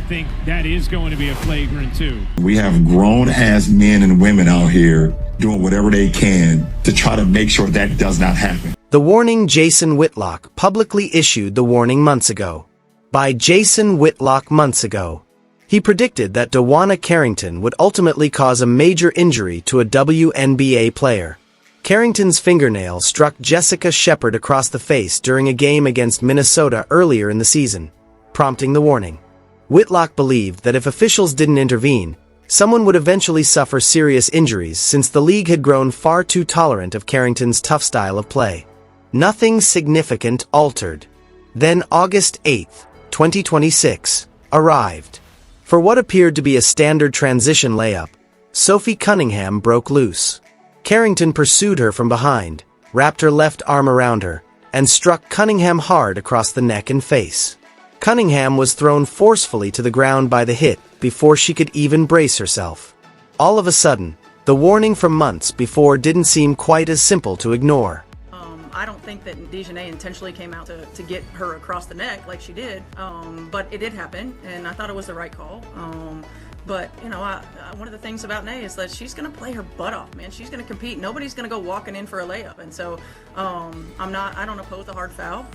think that is going to be a flagrant two. We have grown-ass men and women out here doing whatever they can to try to make sure that does not happen. The warning Jason Whitlock publicly issued the warning months ago. By Jason Whitlock months ago, he predicted that DiJonai Carrington would ultimately cause a major injury to a WNBA player. Carrington's fingernail struck Jessica Shepard across the face during a game against Minnesota earlier in the season, prompting the warning. Whitlock believed that if officials didn't intervene, someone would eventually suffer serious injuries since the league had grown far too tolerant of Carrington's tough style of play. Nothing significant altered. Then August 8, 2026, arrived. For what appeared to be a standard transition layup, Sophie Cunningham broke loose. Carrington pursued her from behind, wrapped her left arm around her, and struck Cunningham hard across the neck and face. Cunningham was thrown forcefully to the ground by the hit before she could even brace herself. All of a sudden, the warning from months before didn't seem quite as simple to ignore. I don't think that DiJonai intentionally came out to get her across the neck like she did, but it did happen, and I thought it was the right call. But, you know, one of the things about Nay is that she's going to play her butt off, man. She's going to compete. Nobody's going to go walking in for a layup. And so I don't oppose the hard foul,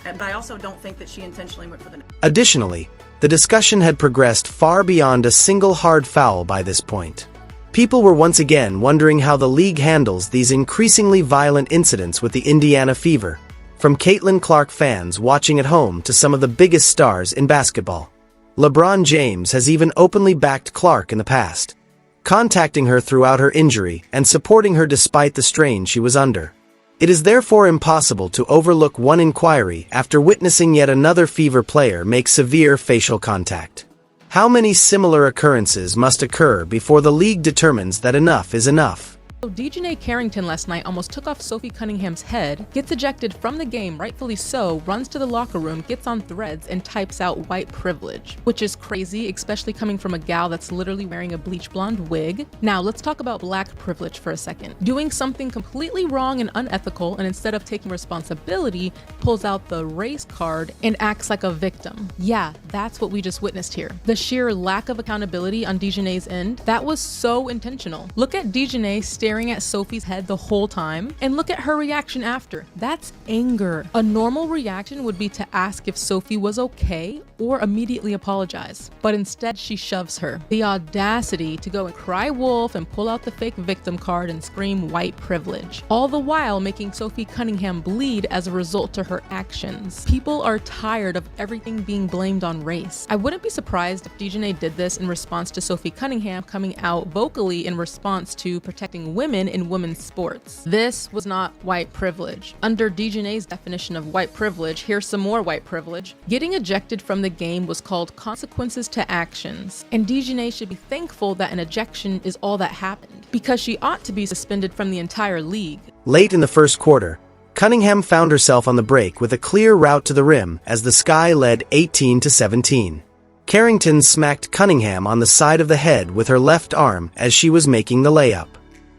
but I also don't think that she intentionally went for the net. Additionally, the discussion had progressed far beyond a single hard foul by this point. People were once again wondering how the league handles these increasingly violent incidents with the Indiana Fever, from Caitlin Clark fans watching at home to some of the biggest stars in basketball. LeBron James has even openly backed Clark in the past, contacting her throughout her injury and supporting her despite the strain she was under. It is therefore impossible to overlook one inquiry after witnessing yet another Fever player make severe facial contact. How many similar occurrences must occur before the league determines that enough is enough? So DiJonai Carrington last night almost took off Sophie Cunningham's head, gets ejected from the game, rightfully so, runs to the locker room, gets on Threads, and types out white privilege, which is crazy, especially coming from a gal that's literally wearing a bleach blonde wig. Now let's talk about black privilege for a second. Doing something completely wrong and unethical, and instead of taking responsibility, pulls out the race card and acts like a victim. Yeah, that's what we just witnessed here. The sheer lack of accountability on DiJonai's end, that was so intentional. Look at DiJonai staring at Sophie's head the whole time, and look at her reaction after. That's anger. A normal reaction would be to ask if Sophie was okay or immediately apologize, but instead she shoves her. The audacity to go and cry wolf and pull out the fake victim card and scream white privilege, all the while making Sophie Cunningham bleed as a result to her actions. People are tired of everything being blamed on race. I wouldn't be surprised if DiJonai did this in response to Sophie Cunningham coming out vocally in response to protecting women in women's sports. This was not white privilege. Under DiJonai's definition of white privilege, here's some more white privilege. Getting ejected from the game was called consequences to actions, and DiJonai should be thankful that an ejection is all that happened, because she ought to be suspended from the entire league. Late in the first quarter, Cunningham found herself on the break with a clear route to the rim as the Sky led 18-17. Carrington smacked Cunningham on the side of the head with her left arm as she was making the layup.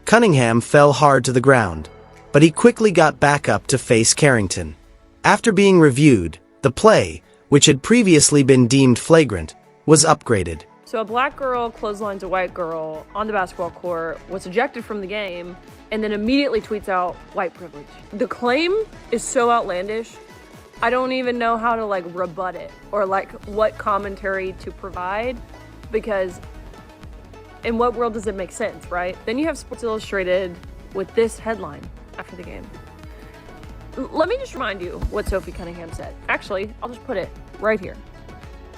Cunningham fell hard to the ground, but he quickly got back up to face Carrington. After being reviewed, the play, which had previously been deemed flagrant, was upgraded. So a black girl clotheslines a white girl on the basketball court, was ejected from the game, and then immediately tweets out white privilege. The claim is so outlandish, I don't even know how to rebut it or what commentary to provide, because in what world does it make sense, right? Then you have Sports Illustrated with this headline after the game. Let me just remind you what Sophie Cunningham said. Actually, I'll just put it right here.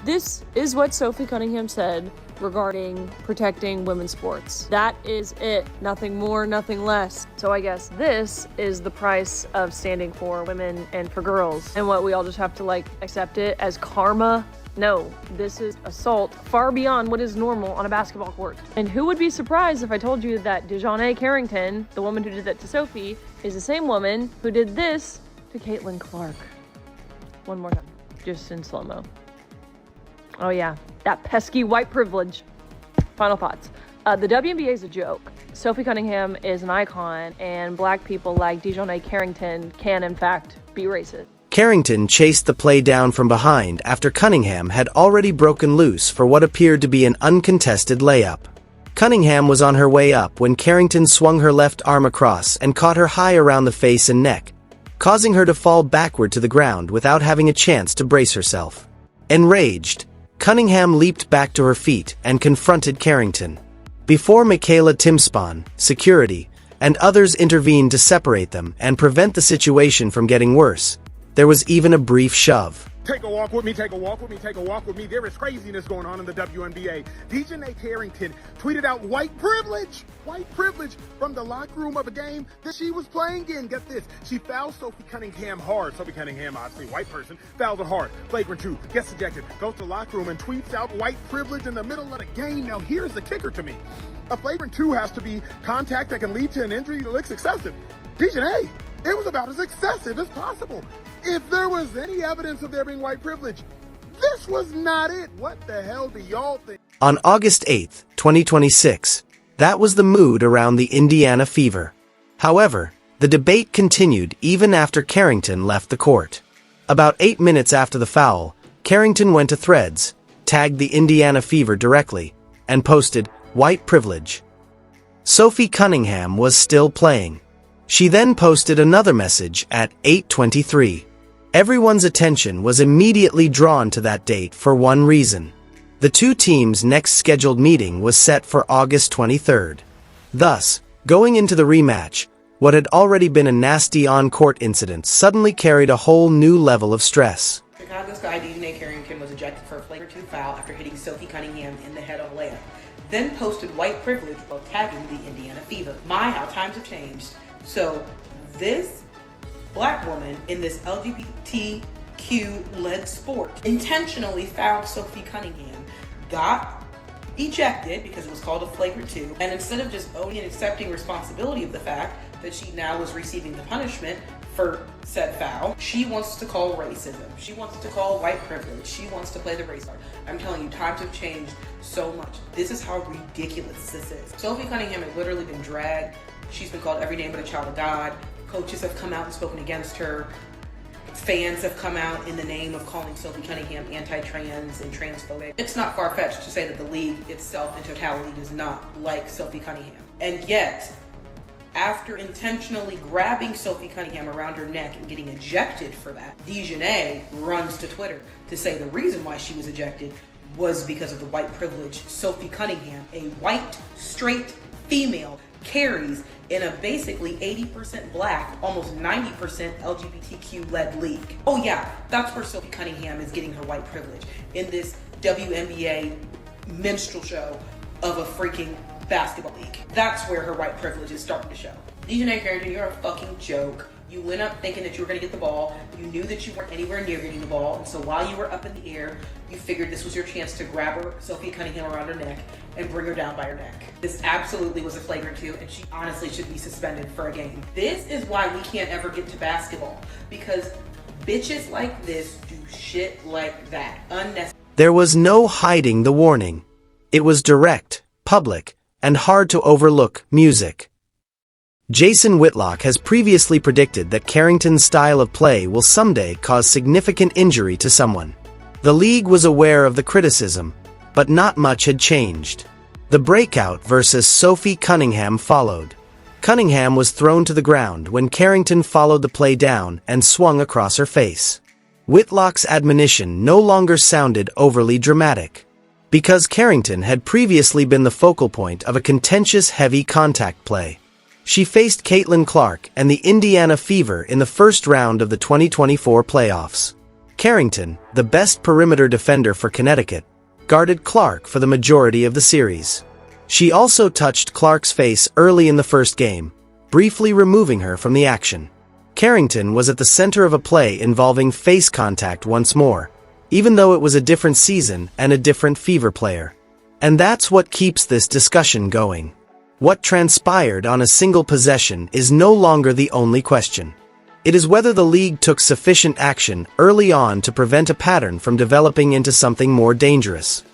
This is what Sophie Cunningham said regarding protecting women's sports. That is it. Nothing more, nothing less. So I guess this is the price of standing for women and for girls. And what, we all just have to accept it as karma? No, this is assault far beyond what is normal on a basketball court. And who would be surprised if I told you that DiJonai Carrington, the woman who did that to Sophie, is the same woman who did this to Caitlin Clark. One more time, just in slow-mo. Oh yeah, that pesky white privilege. Final thoughts. The WNBA is a joke. Sophie Cunningham is an icon, and black people like DiJonai Carrington can, in fact, be racist. Carrington chased the play down from behind after Cunningham had already broken loose for what appeared to be an uncontested layup. Cunningham was on her way up when Carrington swung her left arm across and caught her high around the face and neck, causing her to fall backward to the ground without having a chance to brace herself. Enraged, Cunningham leaped back to her feet and confronted Carrington. Before Michaela Timspon, security, and others intervened to separate them and prevent the situation from getting worse, there was even a brief shove. Take a walk with me, take a walk with me, take a walk with me. There is craziness going on in the WNBA. DiJonai Carrington tweeted out white privilege from the locker room of a game that she was playing in. Get this, she fouled Sophie Cunningham hard. Sophie Cunningham, obviously white person, fouled her hard. Flagrant 2, gets ejected, goes to the locker room and tweets out white privilege in the middle of the game. Now here's the kicker to me. A flagrant 2 has to be contact that can lead to an injury that looks excessive. DiJonai, it was about as excessive as possible. If there was any evidence of there being white privilege, this was not it. What the hell do y'all think? On August 8, 2026, that was the mood around the Indiana Fever. However, the debate continued even after Carrington left the court. About 8 minutes after the foul, Carrington went to Threads, tagged the Indiana Fever directly, and posted, "White privilege." Sophie Cunningham was still playing. She then posted another message at 8:23. Everyone's attention was immediately drawn to that date for one reason. The two teams' next scheduled meeting was set for August 23rd. Thus, going into the rematch, what had already been a nasty on-court incident suddenly carried a whole new level of stress. Chicago's guy DiJonai Carrington was ejected for a flagrant 2 foul after hitting Sophie Cunningham in the head on a layup, then posted white privilege while tagging the Indiana Fever. My, how times have changed. So, this black woman in this LGBTQ-led sport intentionally fouled Sophie Cunningham, got ejected because it was called a flagrant 2, and instead of just owning and accepting responsibility of the fact that she now was receiving the punishment for said foul, she wants to call racism. She wants to call white privilege. She wants to play the race card. I'm telling you, times have changed so much. This is how ridiculous this is. Sophie Cunningham has literally been dragged. She's been called every name but a child of God. Coaches have come out and spoken against her. Fans have come out in the name of calling Sophie Cunningham anti-trans and transphobic. It's not far-fetched to say that the league itself in totality does not like Sophie Cunningham. And yet, after intentionally grabbing Sophie Cunningham around her neck and getting ejected for that, DiJonai runs to Twitter to say the reason why she was ejected was because of the white privilege Sophie Cunningham, a white, straight female, carries in a basically 80% black, almost 90% LGBTQ-led league. Oh yeah, that's where Sophie Cunningham is getting her white privilege, in this WNBA minstrel show of a freaking basketball league. That's where her white privilege is starting to show. DiJonai Carrington, you're a fucking joke. You went up thinking that you were going to get the ball. You knew that you weren't anywhere near getting the ball. And so while you were up in the air, you figured this was your chance to grab her, Sophie Cunningham, around her neck and bring her down by her neck. This absolutely was a flagrant 2, and she honestly should be suspended for a game. This is why we can't ever get to basketball, because bitches like this do shit like that. Unnecessary. There was no hiding the warning. It was direct, public, and hard to overlook music. Jason Whitlock has previously predicted that Carrington's style of play will someday cause significant injury to someone. The league was aware of the criticism, but not much had changed. The breakout versus Sophie Cunningham followed. Cunningham was thrown to the ground when Carrington followed the play down and swung across her face. Whitlock's admonition no longer sounded overly dramatic, because Carrington had previously been the focal point of a contentious heavy contact play. She faced Caitlin Clark and the Indiana Fever in the first round of the 2024 playoffs. Carrington, the best perimeter defender for Connecticut, guarded Clark for the majority of the series. She also touched Clark's face early in the first game, briefly removing her from the action. Carrington was at the center of a play involving face contact once more, even though it was a different season and a different Fever player. And that's what keeps this discussion going. What transpired on a single possession is no longer the only question. It is whether the league took sufficient action early on to prevent a pattern from developing into something more dangerous.